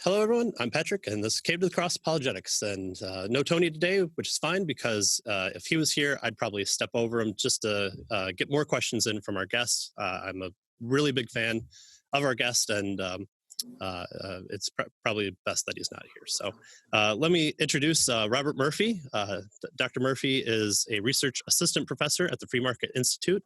Hello, everyone. I'm Patrick, and this is Cave to the Cross Apologetics. And no Tony today, which is fine because if he was here, I'd probably step over him just to get more questions in from our guests. I'm a really big fan of our guest, and it's probably best that he's not here. So let me introduce Robert Murphy. Dr. Murphy is a research assistant professor at the Free Market Institute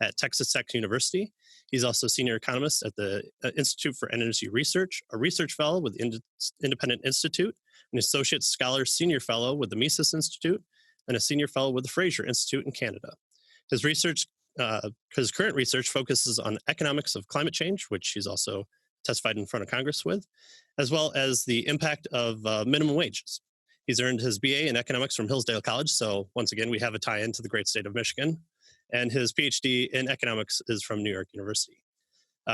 at Texas Tech University. He's also senior economist at the Institute for Energy Research, a research fellow with the Independent Institute, an associate scholar senior fellow with the Mises Institute, and a senior fellow with the Fraser Institute in Canada. His current research focuses on economics of climate change, which he's also testified in front of Congress with, as well as the impact of minimum wages. He's earned his BA in economics from Hillsdale College, so once again, we have a tie-in to the great state of Michigan. And his PhD in economics is from New York University.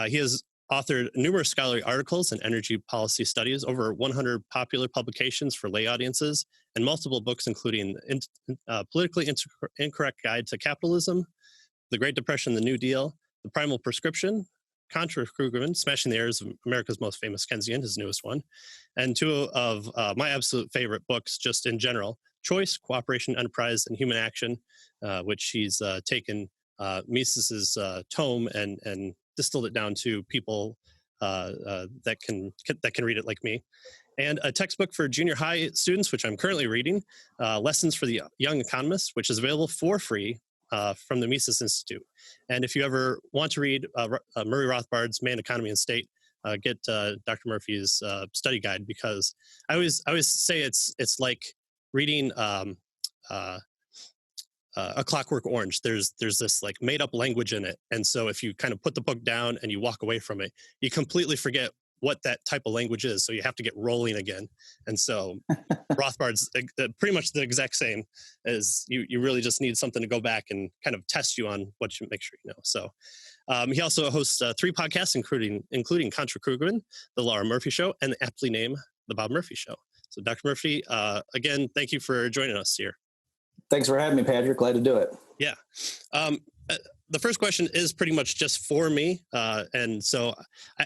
He has authored numerous scholarly articles in energy policy studies, over 100 popular publications for lay audiences, and multiple books including Politically Incorrect Guide to Capitalism, The Great Depression, The New Deal, The Primal Prescription, Contra Krugman, Smashing the Errors of America's Most Famous Keynesian, his newest one, and two of my absolute favorite books just in general, Choice, Cooperation, Enterprise, and Human Action, which he's taken Mises's tome and distilled it down to people that can read it like me. And a textbook for junior high students, which I'm currently reading, Lessons for the Young Economist, which is available for free from the Mises Institute. And if you ever want to read Murray Rothbard's Man, Economy, and State, get Dr. Murphy's study guide, because I always say it's like reading A Clockwork Orange. There's this like made up language in it, and so if you kind of put the book down and you walk away from it, you completely forget what that type of language is. So you have to get rolling again. And so Rothbard's pretty much the exact same. As you really just need something to go back and kind of test you on what you make sure you know. So he also hosts 3 podcasts, including Contra Krugman, The Laura Murphy Show, and the aptly named The Bob Murphy Show. So Dr. Murphy, again, thank you for joining us here. Thanks for having me, Patrick. Glad to do it. Yeah. The first question is pretty much just for me. And so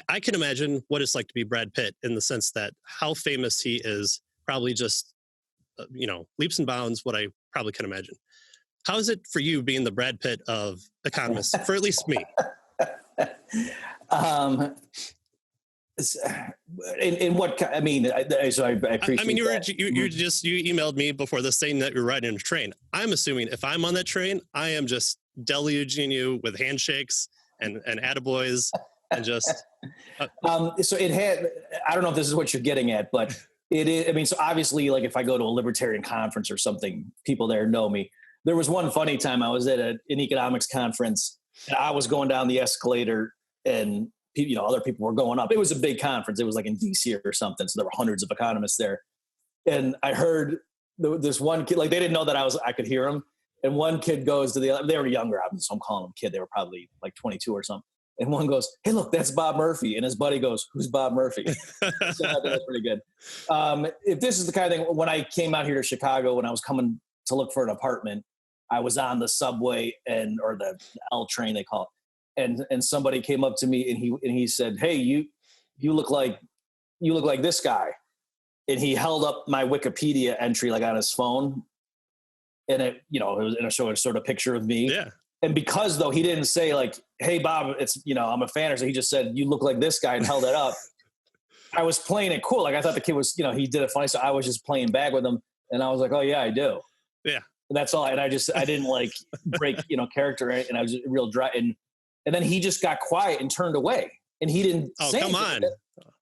I can imagine what it's like to be Brad Pitt, in the sense that how famous he is, probably just, leaps and bounds what I probably can imagine. How is it for you being the Brad Pitt of economists, for at least me? In what I mean, so I appreciate. I mean, you emailed me before this saying that you're riding a train. I'm assuming if I'm on that train, I am just deluging you with handshakes and attaboys and just. So it had. I don't know if this is what you're getting at, but it is. I mean, so obviously, like if I go to a libertarian conference or something, people there know me. There was one funny time I was at an economics conference, and I was going down the escalator, and other people were going up. It was a big conference. It was like in DC or something. So there were hundreds of economists there. And I heard this one kid, like they didn't know that I could hear him. And one kid goes to they were younger, so I'm calling them kid. They were probably like 22 or something. And one goes, "Hey, look, that's Bob Murphy." And his buddy goes, "Who's Bob Murphy?" So that's pretty good. If this is the kind of thing, when I came out here to Chicago, when I was coming to look for an apartment, I was on the subway or the L train, they call it. And somebody came up to me and he said, "Hey, you look like this guy." And he held up my Wikipedia entry like on his phone, and it was in a sort of picture of me. Yeah. And because though he didn't say like, "Hey Bob, it's I'm a fan," or so, he just said, "You look like this guy," and held it up. I was playing it cool. Like I thought the kid was, he did it funny, so I was just playing back with him, and I was like, "Oh yeah, I do." Yeah. And that's all. And I didn't like break character, and I was real dry. And then he just got quiet and turned away, and he didn't say anything. Come on.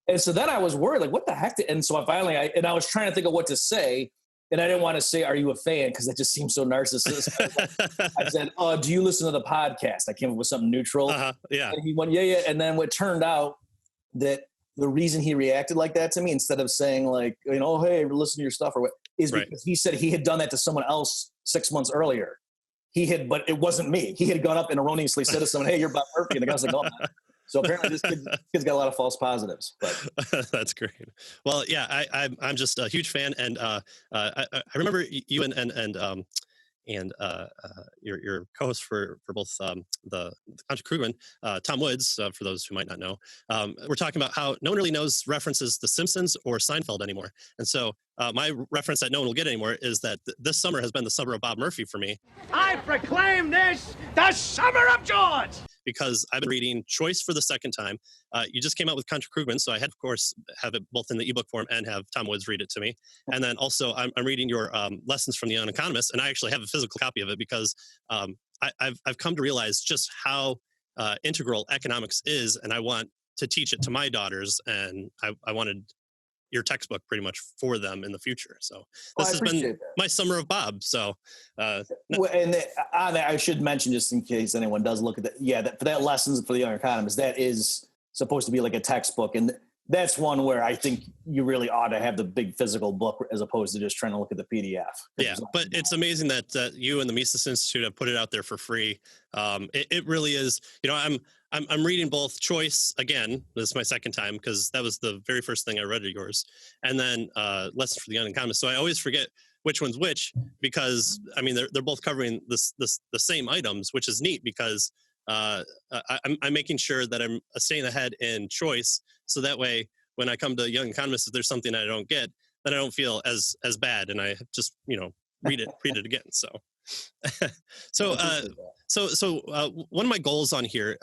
And so then I was worried, like, what the heck? And so I was trying to think of what to say, and I didn't want to say, "Are you a fan?" because that just seems so narcissistic. I said, "Oh, do you listen to the podcast?" I came up with something neutral. Yeah. And he went, yeah. And then what turned out that the reason he reacted like that to me, instead of saying like, "Oh, hey, listen to your stuff," or what, is because he said he had done that to someone else 6 months earlier. But it wasn't me. He had gone up and erroneously said to someone, "Hey, you're Bob Murphy," and the guy was like, "Oh." So apparently this kid's got a lot of false positives. But that's great. Well, yeah, I'm just a huge fan, and I remember you and your co-host for both the Contra Krugman, Tom Woods, for those who might not know. We're talking about how no one really knows references The Simpsons or Seinfeld anymore. And so my reference that no one will get anymore is that this summer has been the summer of Bob Murphy for me. I proclaim this the summer of George! Because I've been reading Choice for the second time. You just came out with Contra Krugman, so I had, of course, have it both in the ebook form and have Tom Woods read it to me. And then also I'm reading your Lessons from the Economist, and I actually have a physical copy of it because I've come to realize just how integral economics is, and I want to teach it to my daughters, and I wanted your textbook pretty much for them in the future. So this has been my summer of Bob. So, I should mention, just in case anyone does look at that. Yeah, for that Lessons for the Young Economist, that is supposed to be like a textbook. And that's one where I think you really ought to have the big physical book as opposed to just trying to look at the PDF. Yeah, but it's amazing that you and the Mises Institute have put it out there for free. It really is. I'm reading both Choice again. This is my second time because that was the very first thing I read of yours, and then Lessons for the Young Economist. So I always forget which one's which because I mean they're both covering the same items, which is neat because I'm making sure that I'm staying ahead in Choice, so that way when I come to Young Economist, if there's something I don't get, then I don't feel as bad, and I just read it again. So. So one of my goals on here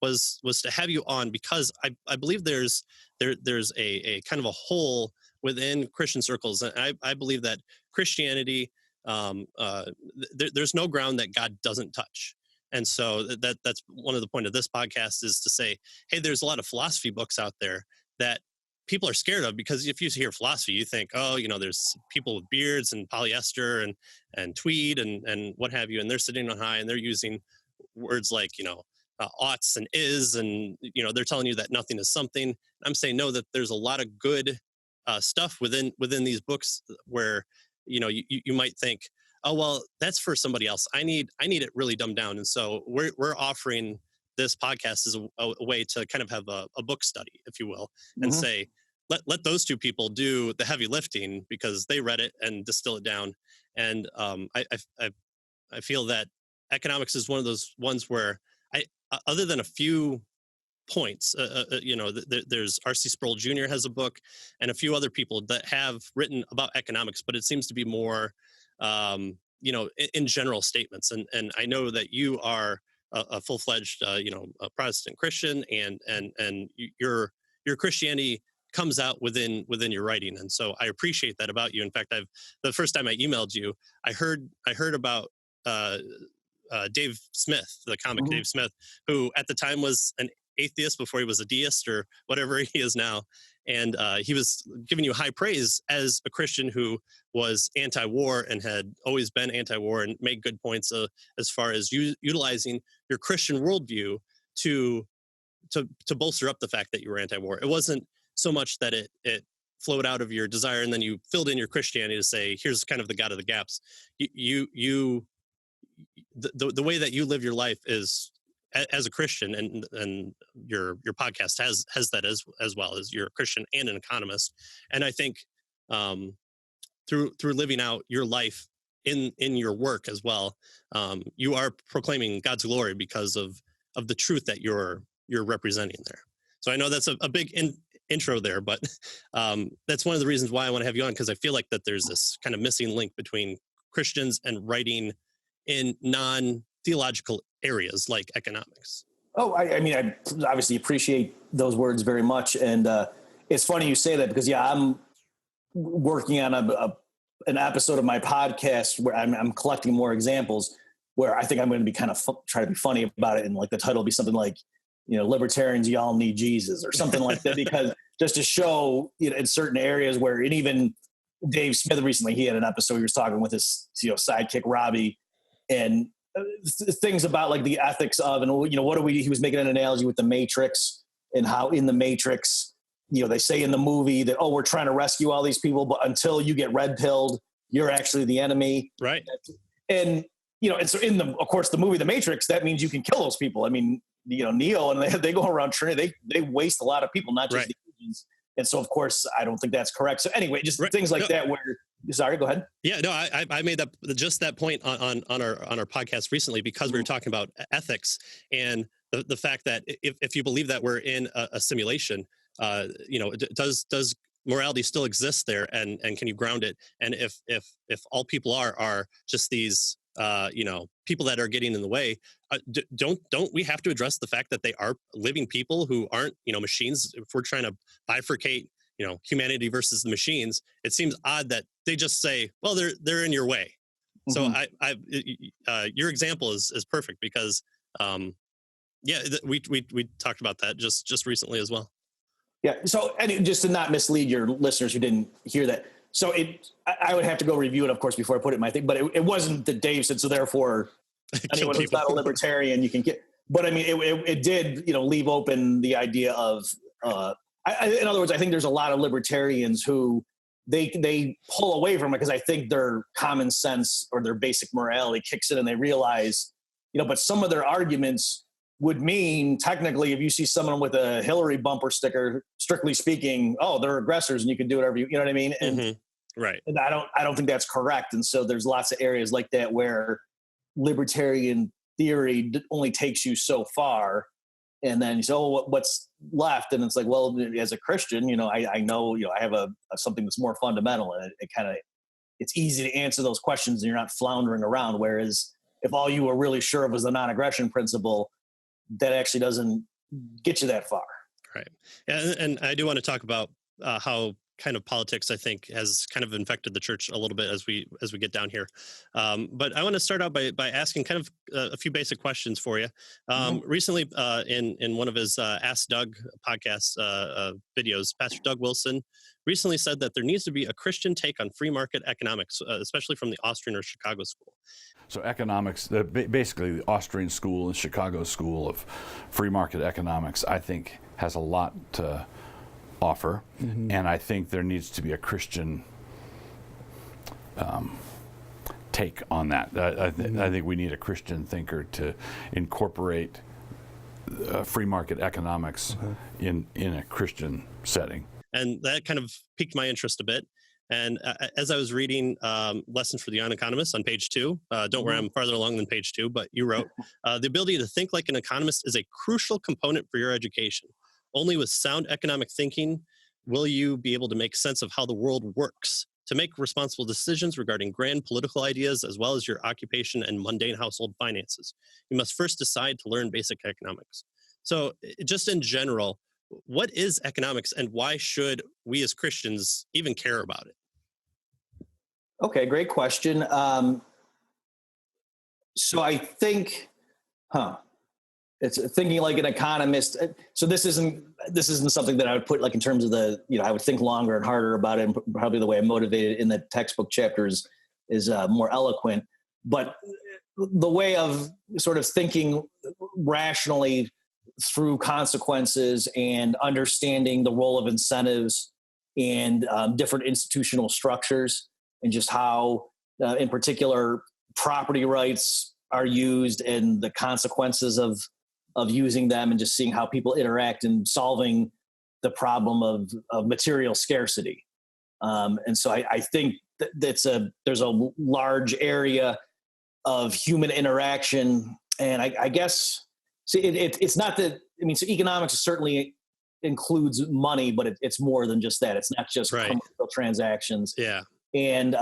was to have you on because I believe there's a kind of a hole within Christian circles, and I believe that Christianity there's no ground that God doesn't touch. And so that's one of the point of this podcast is to say, hey, there's a lot of philosophy books out there that people are scared of, because if you hear philosophy, you think, oh, there's people with beards and polyester and tweed and what have you, and they're sitting on high and they're using words like, oughts and is, and, they're telling you that nothing is something. I'm saying, no, that there's a lot of good stuff within these books where, you might think, oh, well, that's for somebody else. I need it really dumbed down. And so we're offering this podcast as a way to kind of have a book study, if you will, and say, let those two people do the heavy lifting because they read it and distill it down. And I feel that economics is one of those ones where other than a few points, there's R.C. Sproul Jr. has a book and a few other people that have written about economics, but it seems to be more, in general statements. And I know that you are a full-fledged, a Protestant Christian, and your Christianity comes out within your writing. And so I appreciate that about you. In fact, the first time I emailed you, I heard about Dave Smith, the comic Dave Smith, who at the time was an atheist before he was a deist or whatever he is now. And he was giving you high praise as a Christian who was anti-war and had always been anti-war and made good points as far as utilizing your Christian worldview to bolster up the fact that you were anti-war. It wasn't so much that it flowed out of your desire and then you filled in your Christianity to say, here's kind of the God of the gaps. The way that you live your life is as a Christian, and your podcast has that as well, as you're a Christian and an economist. And I think through living out your life in your work as well, you are proclaiming God's glory because of the truth that you're representing there. So I know that's a big intro there, but that's one of the reasons why I want to have you on, because I feel like that there's this kind of missing link between Christians and writing in non-theological areas like economics. Oh, I mean, I obviously appreciate those words very much. And it's funny you say that because, I'm working on an episode of my podcast where I'm collecting more examples where I think I'm going to be kind of try to be funny about it. And like the title will be something like, libertarians, y'all need Jesus or something like that, because just to show, in certain areas where, and even Dave Smith recently, he had an episode, he was talking with his, sidekick, Robbie, and things about like the ethics of, and he was making an analogy with the Matrix and how in the Matrix, they say in the movie that, oh, we're trying to rescue all these people, but until you get red pilled, you're actually the enemy. Right. And, and so of course, the movie, The Matrix, that means you can kill those people. I mean, Neo and they go around Trinity, they waste a lot of people, not just the agents. And so, of course, I don't think that's correct. So anyway, just things like that, where Sorry, go ahead. Yeah, no, I made that point on our podcast recently because we were talking about ethics and the fact that if you believe that we're in a simulation, does morality still exist there, and can you ground it? And if all people are just these people that are getting in the way, don't we have to address the fact that they are living people who aren't machines? If we're trying to bifurcate humanity versus the machines, it seems odd that they just say, well, they're in your way. So your example is perfect because we talked about that just recently as well. Yeah. So, and just to not mislead your listeners who didn't hear that. So I would have to go review it, of course, before I put it in my thing, but it wasn't that Dave said, so therefore anyone who's not a libertarian, you can get, but I mean, it did, leave open the idea of, in other words, I think there's a lot of libertarians who they pull away from it because I think their common sense or their basic morality kicks in and they realize, but some of their arguments would mean technically if you see someone with a Hillary bumper sticker, strictly speaking, oh, they're aggressors and you can do whatever you know what I mean? And, right. And I don't think that's correct. And so there's lots of areas like that where libertarian theory only takes you so far. And then you say, oh, what's left? And it's like, well, as a Christian, I know, I have something that's more fundamental, and it's easy to answer those questions and you're not floundering around. Whereas if all you were really sure of was the non-aggression principle, that actually doesn't get you that far. Right. Yeah, and I do want to talk about how kind of politics, I think, has kind of infected the church a little bit as we get down here. But I want to start out by asking kind of a few basic questions for you. Recently, in one of his Ask Doug podcast videos, Pastor Doug Wilson recently said that there needs to be a Christian take on free market economics, especially from the Austrian or Chicago school. So economics, basically the Austrian school and Chicago school of free market economics, I think has a lot to offer. And I think there needs to be a Christian take on that. I think we need a Christian thinker to incorporate free market economics in a Christian setting. And that kind of piqued my interest a bit. And as I was reading Lessons for the Young Economist on page 2, don't worry, I'm farther along than page 2, but you wrote, the ability to think like an economist is a crucial component for your education. Only with sound economic thinking will you be able to make sense of how the world works, to make responsible decisions regarding grand political ideas, as well as your occupation and mundane household finances. You must first decide to learn basic economics. So just in general, what is economics and why should we as Christians even care about it? Okay, great question. So I think, it's thinking like an economist. So this isn't something that I would put like in terms of I would think longer and harder about it. And probably the way I'm motivated in the textbook chapter is more eloquent, but the way of sort of thinking rationally through consequences and understanding the role of incentives and different institutional structures and just how, in particular, property rights are used and the consequences of using them, and just seeing how people interact in solving the problem of material scarcity. And so I think there's a large area of human interaction. And I guess, see, it's not that, so economics certainly includes money, but it's more than just that. It's not just commercial transactions. Yeah. And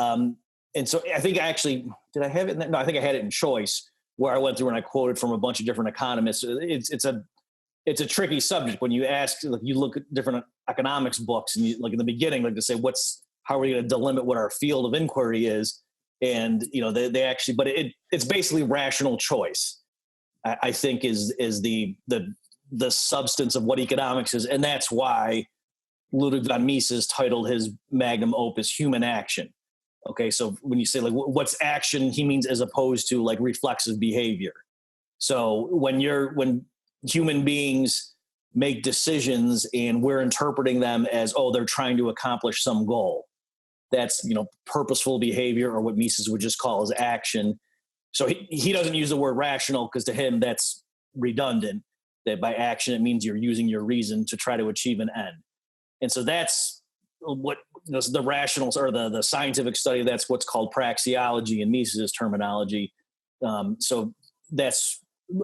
so I think did I have it? No, I think I had it in Choice, where I went through and I quoted from a bunch of different economists. It's a tricky subject when you ask, like, you look at different economics books and you, like in the beginning, like to say, how are we going to delimit what our field of inquiry is? And, they actually, but it's basically rational choice, I think is the substance of what economics is. And that's why Ludwig von Mises titled his magnum opus Human Action. Okay, so when you say like what's action, he means as opposed to like reflexive behavior. So when human beings make decisions and we're interpreting them as, they're trying to accomplish some goal, that's purposeful behavior, or what Mises would just call as action. So he doesn't use the word rational because to him that's redundant. That by action it means you're using your reason to try to achieve an end. And so that's what the rationals or the scientific study, that's what's called praxeology in Mises's terminology. So that's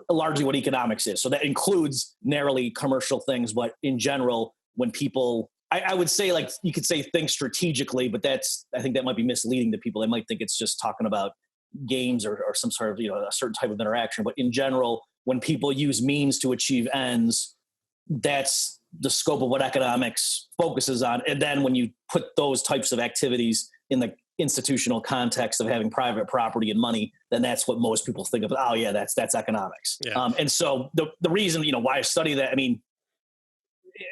largely what economics is. So that includes narrowly commercial things, but in general, when people, I would say, like, you could say think strategically, but I think that might be misleading to people. They might think it's just talking about games or some sort of, a certain type of interaction. But in general, when people use means to achieve ends, that's the scope of what economics focuses on. And then when you put those types of activities in the institutional context of having private property and money, then that's what most people think of. Oh yeah, that's economics. Yeah. And so the reason, why I study that, I mean,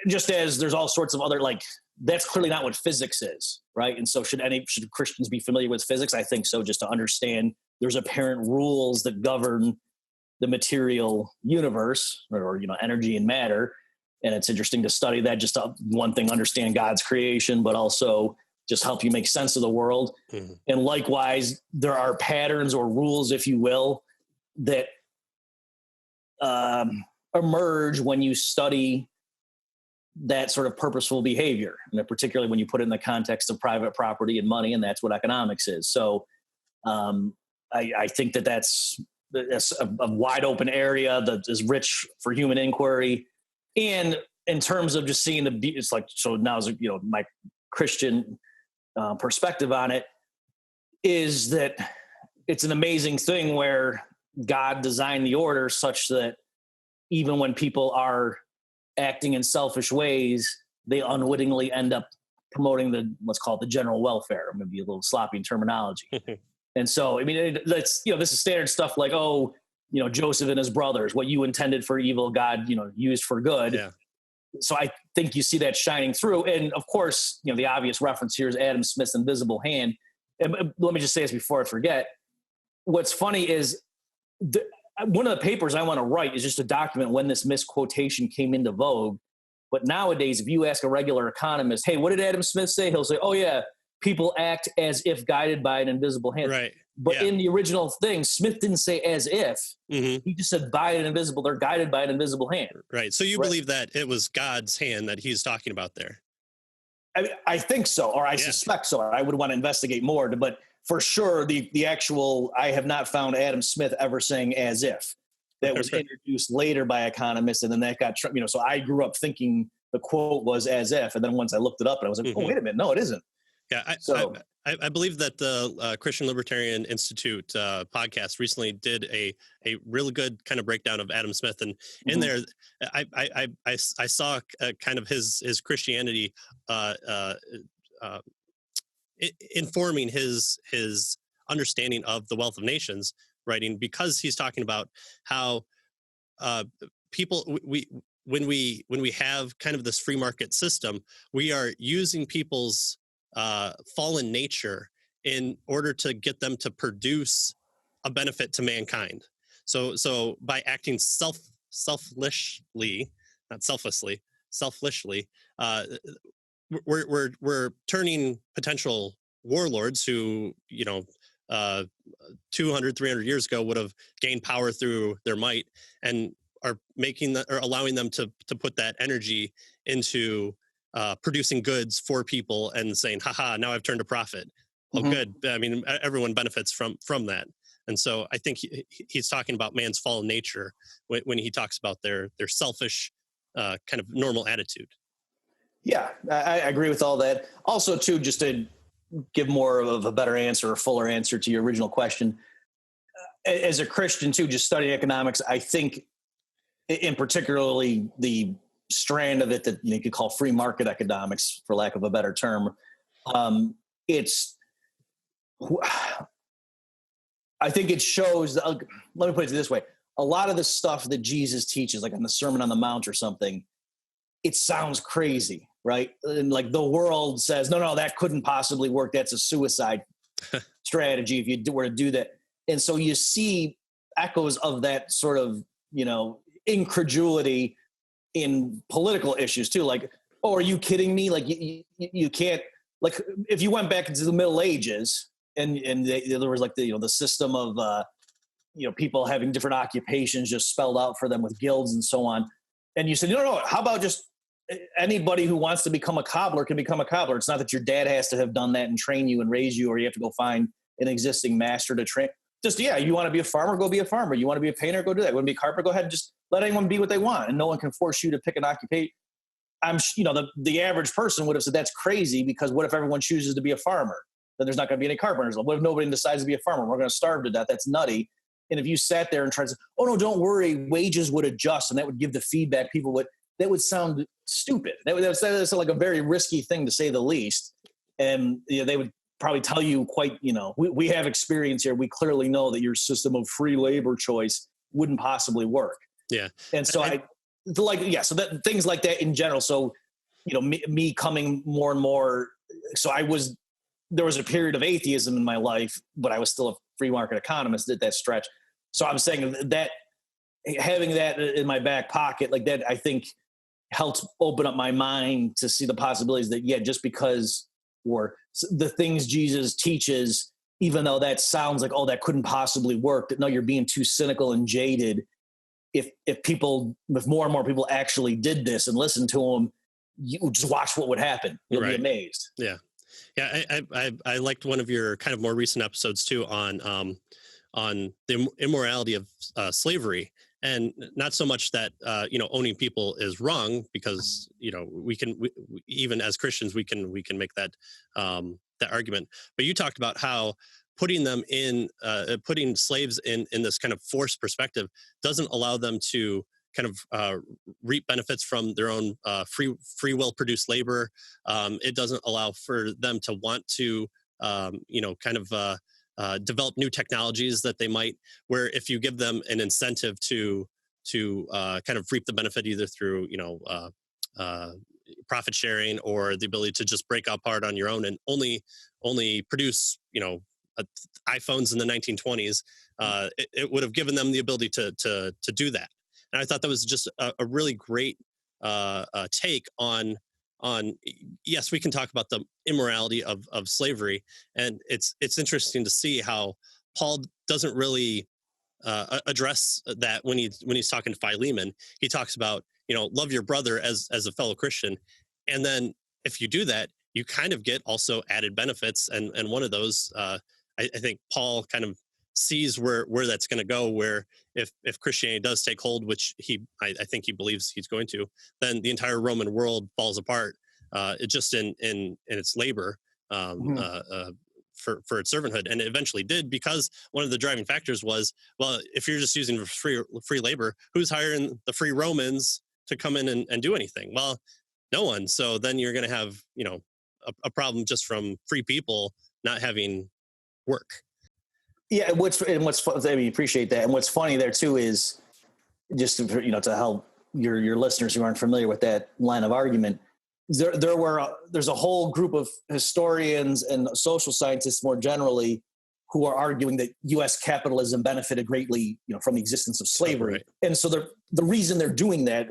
just as there's all sorts of other, like, that's clearly not what physics is, right? And so should Christians be familiar with physics? I think so, just to understand there's apparent rules that govern the material universe, or energy and matter. And it's interesting to study that, just to, one thing, understand God's creation, but also just help you make sense of the world. Mm-hmm. And likewise, there are patterns or rules, if you will, that emerge when you study that sort of purposeful behavior, and particularly when you put it in the context of private property and money, and that's what economics is. So I think that's a wide open area that is rich for human inquiry. And in terms of just seeing it's like, so now, my Christian perspective on it is that it's an amazing thing where God designed the order such that even when people are acting in selfish ways, they unwittingly end up promoting what's called the general welfare. I'm going to be a little sloppy in terminology. And so, I mean, this is standard stuff like, Joseph and his brothers, what you intended for evil, God, used for good. Yeah. So I think you see that shining through. And of course, the obvious reference here is Adam Smith's invisible hand. And let me just say this before I forget. What's funny is one of the papers I want to write is just to document when this misquotation came into vogue. But nowadays, if you ask a regular economist, hey, what did Adam Smith say? He'll say, oh yeah, people act as if guided by an invisible hand. Right. But in the original thing, Smith didn't say as if. Mm-hmm. He just said by an invisible. They're guided by an invisible hand. Right. So you believe that it was God's hand that he's talking about there? I think so, or I suspect so. I would want to investigate more, but for sure, the actual, I have not found Adam Smith ever saying as if. That was introduced later by economists, and then that got, so I grew up thinking the quote was as if, and then once I looked it up, and I was like, mm-hmm. oh, wait a minute, no, it isn't. Yeah, I believe that the Christian Libertarian Institute podcast recently did a really good kind of breakdown of Adam Smith, and in there, I saw kind of his Christianity informing his understanding of the wealth of nations, writing, because he's talking about how people when we have kind of this free market system, we are using people's fallen nature in order to get them to produce a benefit to mankind. So by acting selfishly, we're turning potential warlords who 200, 300 years ago would have gained power through their might, and are allowing them to put that energy into producing goods for people and saying, haha, now I've turned a profit. Mm-hmm. Oh, good. I mean, everyone benefits from that. And so I think he's talking about man's fallen nature when he talks about their selfish kind of normal attitude. Yeah, I agree with all that. Also, too, just to give more of a better answer, or fuller answer to your original question, as a Christian, too, just studying economics, I think, in particularly the strand of it that you could call free market economics, for lack of a better term, I think it shows, let me put it this way, a lot of the stuff that Jesus teaches, like in the Sermon on the Mount or something, it sounds crazy, right? And like the world says, no, that couldn't possibly work. That's a suicide strategy if you were to do that. And so you see echoes of that sort of, incredulity in political issues too. Like, oh, are you kidding me? Like you can't, like if you went back into the Middle Ages and there was like the system of, people having different occupations just spelled out for them with guilds and so on. And you said, no, how about just anybody who wants to become a cobbler can become a cobbler. It's not that your dad has to have done that and train you and raise you, or you have to go find an existing master to train. Just, yeah, you want to be a farmer, go be a farmer. You want to be a painter, go do that. You want to be a carpenter, go ahead and just let anyone be what they want. And no one can force you to pick an occupation. The average person would have said, that's crazy, because what if everyone chooses to be a farmer? Then there's not going to be any carpenters. What if nobody decides to be a farmer? We're going to starve to death. That's nutty. And if you sat there and tried to say, oh no, don't worry, wages would adjust, and that would give the feedback people would, that would sound stupid. That's like a very risky thing, to say the least. And they would probably tell you quite, we have experience here. We clearly know that your system of free labor choice wouldn't possibly work. Yeah. And so so that things like that in general. So, me coming more and more, there was a period of atheism in my life, but I was still a free market economist at that stretch. So I'm saying that having that in my back pocket, like that, I think helped open up my mind to see the possibilities that, just because, or the things Jesus teaches, even though that sounds like, oh, that couldn't possibly work, that no, you're being too cynical and jaded. If more and more people actually did this and listened to them, you just watch what would happen. You'll be amazed. Yeah. Yeah. I liked one of your kind of more recent episodes too on the immorality of slavery. And not so much that, owning people is wrong, because, we even as Christians, we can make that argument. But you talked about how putting slaves in this kind of forced perspective doesn't allow them to kind of reap benefits from their own free will produced labor. It doesn't allow for them to want to, develop new technologies that they might, where if you give them an incentive to kind of reap the benefit either through, profit sharing, or the ability to just break apart on your own and only produce, iPhones in the 1920s, it would have given them the ability to do that. And I thought that was just a really great take on, yes, we can talk about the immorality of slavery. And it's interesting to see how Paul doesn't really address that when he's talking to Philemon. He talks about, love your brother as a fellow Christian. And then if you do that, you kind of get also added benefits. And one of those, I think Paul kind of sees where that's going to go, where if Christianity does take hold, which I think he believes he's going to, then the entire Roman world falls apart, just in its labor, for its servanthood. And it eventually did, because one of the driving factors was, well, if you're just using free labor, who's hiring the free Romans to come in and do anything? Well, no one. So then you're going to have, a problem just from free people not having work. Yeah, I appreciate that. And what's funny there too is, just to help your listeners who aren't familiar with that line of argument, there's a whole group of historians and social scientists more generally who are arguing that U.S. capitalism benefited greatly, from the existence of slavery. Right. And so the reason they're doing that,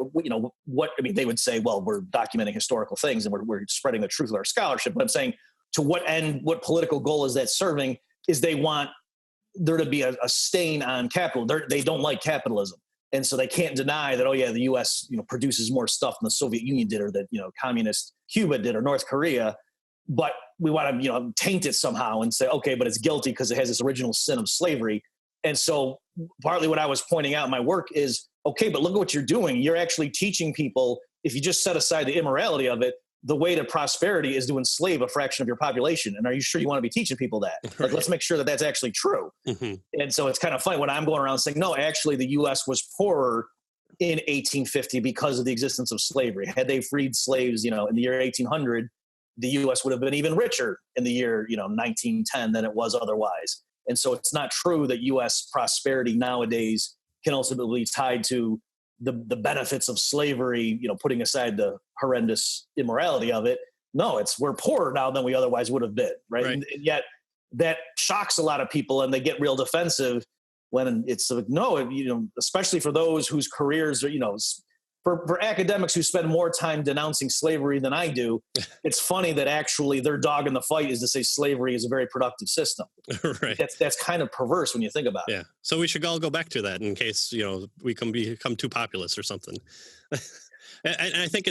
they would say, well, we're documenting historical things and we're spreading the truth of our scholarship. But I'm saying, to what end, what political goal is that serving? Is they want there to be a stain on capital. They don't like capitalism. And so they can't deny that, oh yeah, the U.S. produces more stuff than the Soviet Union did, or that communist Cuba did, or North Korea. But we want to taint it somehow and say, okay, but it's guilty because it has this original sin of slavery. And so partly what I was pointing out in my work is, okay, but look at what you're doing. You're actually teaching people, if you just set aside the immorality of it, the way to prosperity is to enslave a fraction of your population. And are you sure you want to be teaching people that? Right. Like, let's make sure that that's actually true. Mm-hmm. And so it's kind of funny when I'm going around saying, no, actually the U.S. was poorer in 1850 because of the existence of slavery. Had they freed slaves, in the year 1800, the U.S. would have been even richer in the year, 1910 than it was otherwise. And so it's not true that U.S. prosperity nowadays can ultimately be tied to the benefits of slavery, putting aside the horrendous immorality of it. No, we're poorer now than we otherwise would have been, right? And yet that shocks a lot of people, and they get real defensive when it's like, no, especially for those whose careers are, for academics who spend more time denouncing slavery than I do, it's funny that actually their dog in the fight is to say slavery is a very productive system. Right. That's kind of perverse when you think about it. Yeah. So we should all go back to that in case, we can become too populist or something. And I think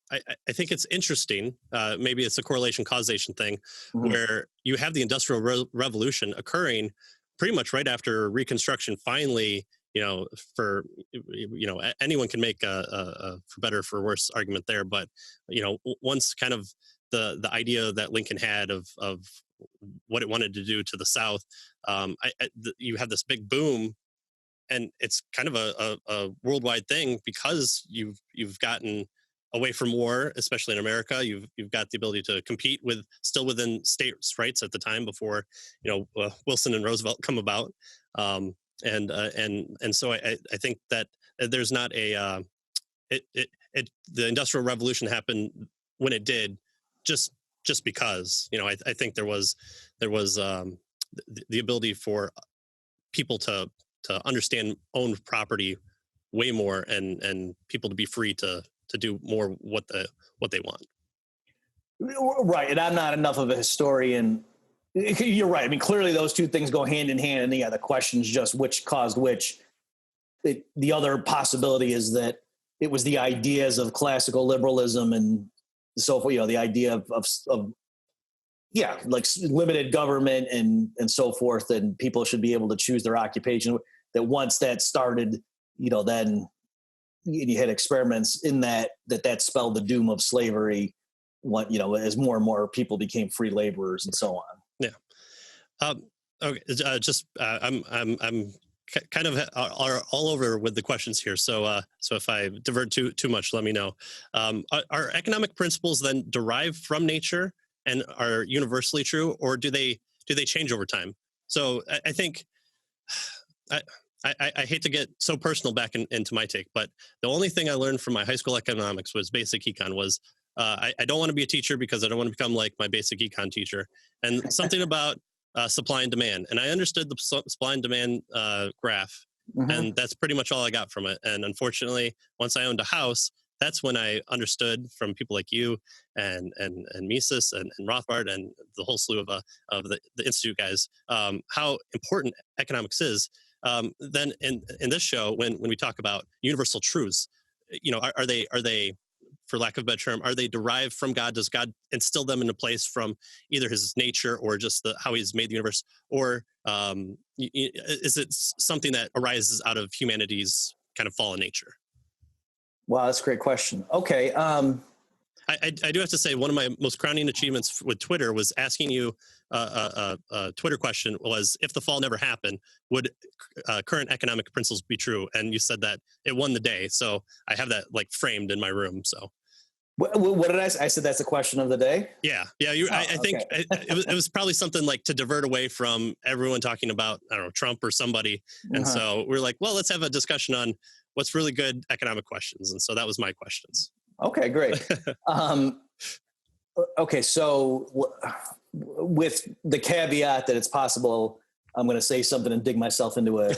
I think it's interesting. Maybe it's a correlation causation thing, where you have the Industrial Revolution occurring pretty much right after Reconstruction. Finally, for anyone can make a for better for worse argument there, but once kind of the idea that Lincoln had of what it wanted to do to the South, you have this big boom. And it's kind of a worldwide thing because you've gotten away from war, especially in America. You've got the ability to compete still within states' rights at the time before Wilson and Roosevelt come about, and so I think that there's not a the Industrial Revolution happened when it did, just because I think there was the ability for people to understand owned property way more, and people to be free to do more what they want. Right. And I'm not enough of a historian. You're right. I mean, clearly those two things go hand in hand, and the question is just which caused which. The other possibility is that it was the ideas of classical liberalism and so forth, the idea of like limited government and so forth, and people should be able to choose their occupation. That once that started, then you had experiments in that spelled the doom of slavery. As more and more people became free laborers and so on. Yeah. Okay. I'm kind of all over with the questions here. So if I divert too much, let me know. Are economic principles then derived from nature and are universally true, or do they change over time? So I think I hate to get so personal back into my take, but the only thing I learned from my high school economics was basic econ was I don't want to be a teacher because I don't want to become like my basic econ teacher, and something about supply and demand. And I understood the supply and demand graph, and that's pretty much all I got from it. And unfortunately, once I owned a house, that's when I understood from people like you and Mises and Rothbard and the whole slew of the Institute guys, how important economics is. Then in this show, when we talk about universal truths, are they, for lack of a better term, are they derived from God? Does God instill them into place from either his nature or just how he's made the universe? Or is it something that arises out of humanity's kind of fallen nature? Wow, that's a great question. Okay. I do have to say, one of my most crowning achievements with Twitter was asking you a Twitter question was, if the fall never happened, would current economic principles be true? And you said that it won the day. So I have that like framed in my room. So what did I say? I said that's the question of the day? Yeah. I think it was probably something like to divert away from everyone talking about, I don't know, Trump or somebody. And so we're like, well, let's have a discussion on what's really good economic questions. And so that was my questions. Okay, great. Okay, so with the caveat that it's possible I'm going to say something and dig myself into a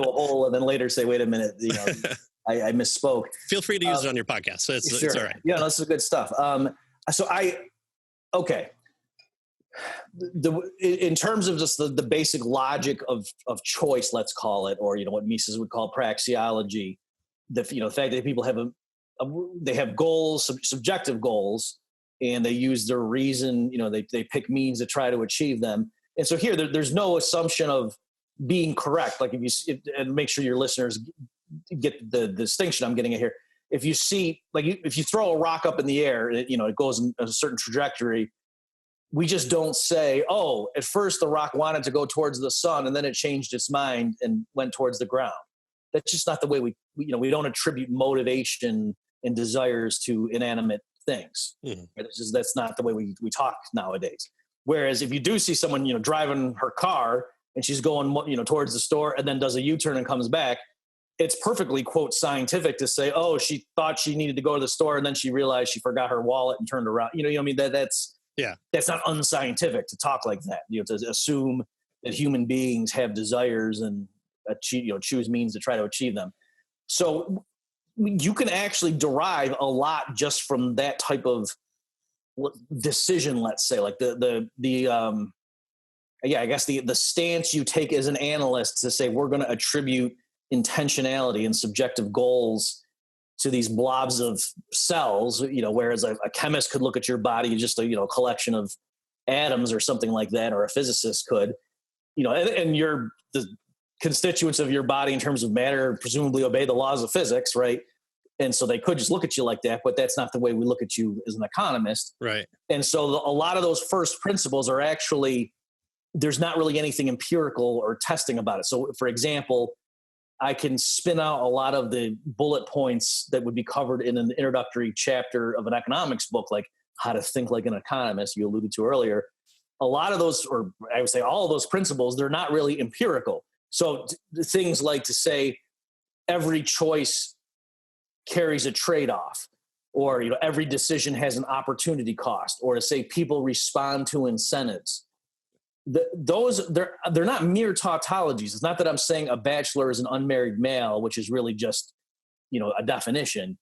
hole, and then later say, "Wait a minute, I misspoke." Feel free to use it on your podcast. So it's all right. Yeah, this is good stuff. In terms of just the basic logic of choice, let's call it, or what Mises would call praxeology, the fact that people have they have goals, subjective goals, and they use their reason. They pick means to try to achieve them. And so here, there's no assumption of being correct. Like and make sure your listeners get the distinction I'm getting at here. If you see, if you throw a rock up in the air, it goes in a certain trajectory. We just don't say, oh, at first the rock wanted to go towards the sun and then it changed its mind and went towards the ground. That's just not the way we don't attribute motivation and desires to inanimate things. Mm-hmm. That's not the way we talk nowadays. Whereas if you do see someone, driving her car and she's going, towards the store and then does a U-turn and comes back, it's perfectly, quote, scientific to say, oh, she thought she needed to go to the store and then she realized she forgot her wallet and turned around. That's not unscientific to talk like that. To assume that human beings have desires and choose means to try to achieve them. So you can actually derive a lot just from that type of decision. Let's say, like the stance you take as an analyst to say we're going to attribute intentionality and subjective goals to these blobs of cells, whereas a chemist could look at your body, just a collection of atoms or something like that, or a physicist could, and the constituents of your body in terms of matter presumably obey the laws of physics, right? And so they could just look at you like that, but that's not the way we look at you as an economist. Right. And so a lot of those first principles are actually, there's not really anything empirical or testing about it. So for example, I can spin out a lot of the bullet points that would be covered in an introductory chapter of an economics book, like How to Think Like an Economist, you alluded to earlier. A lot of those, or I would say all of those principles, they're not really empirical. So things like to say every choice carries a trade-off, or every decision has an opportunity cost, or to say people respond to incentives. They're not mere tautologies. It's not that I'm saying a bachelor is an unmarried male, which is really just a definition.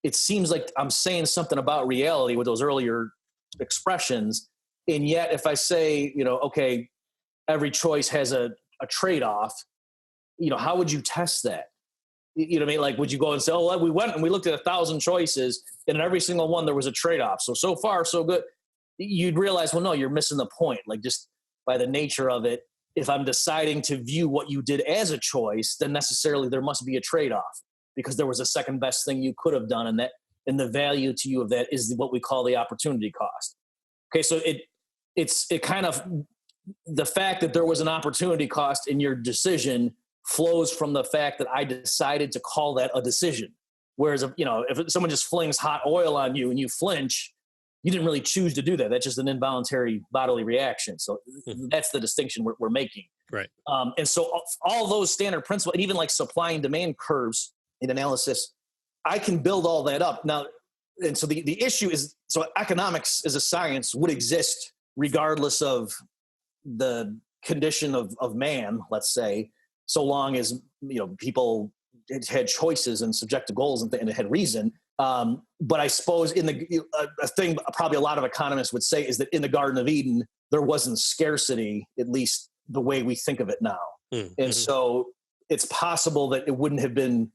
It seems like I'm saying something about reality with those earlier expressions, and yet if I say okay, every choice has a trade-off, how would you test that? You know what I mean? Like, would you go and say, oh, we went and we looked at 1,000 choices, and in every single one there was a trade-off. So far, so good. You'd realize, well, no, you're missing the point. Like, just by the nature of it, if I'm deciding to view what you did as a choice, then necessarily there must be a trade-off because there was a second best thing you could have done, and the value to you of that is what we call the opportunity cost. Okay, so it kind of, the fact that there was an opportunity cost in your decision flows from the fact that I decided to call that a decision. Whereas, if someone just flings hot oil on you and you flinch, you didn't really choose to do that. That's just an involuntary bodily reaction. So that's the distinction we're making. Right. And so all those standard principles, and even like supply and demand curves in analysis, I can build all that up. Now, and so the issue is, so economics as a science would exist regardless of the condition of man, let's say, so long as people had choices and subjective goals and it had reason. But I suppose a thing probably a lot of economists would say is that in the Garden of Eden there wasn't scarcity, at least the way we think of it now. Mm-hmm. And so it's possible that it wouldn't have been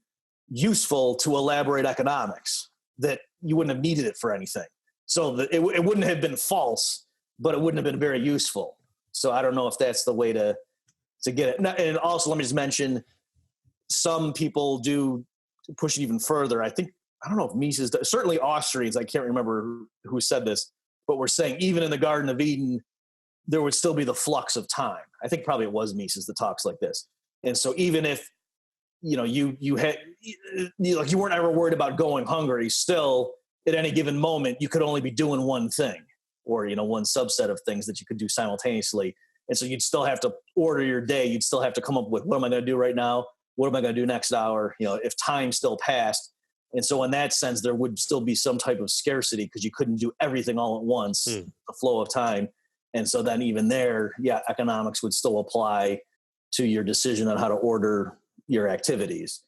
useful to elaborate economics, that you wouldn't have needed it for anything. So that it wouldn't have been false, but it wouldn't have been very useful. So I don't know if that's the way to get it. And also, let me just mention, some people do push it even further. I don't know if Mises does, certainly Austrians, I can't remember who said this, but we're saying even in the Garden of Eden, there would still be the flux of time. I think probably it was Mises that talks like this. And so even if, you weren't ever worried about going hungry, still at any given moment, you could only be doing one thing, or, one subset of things that you could do simultaneously. And so you'd still have to order your day. You'd still have to come up with, what am I going to do right now? What am I going to do next hour? If time still passed. And so in that sense, there would still be some type of scarcity because you couldn't do everything all at once, the flow of time. And so then even there, economics would still apply to your decision on how to order your activities.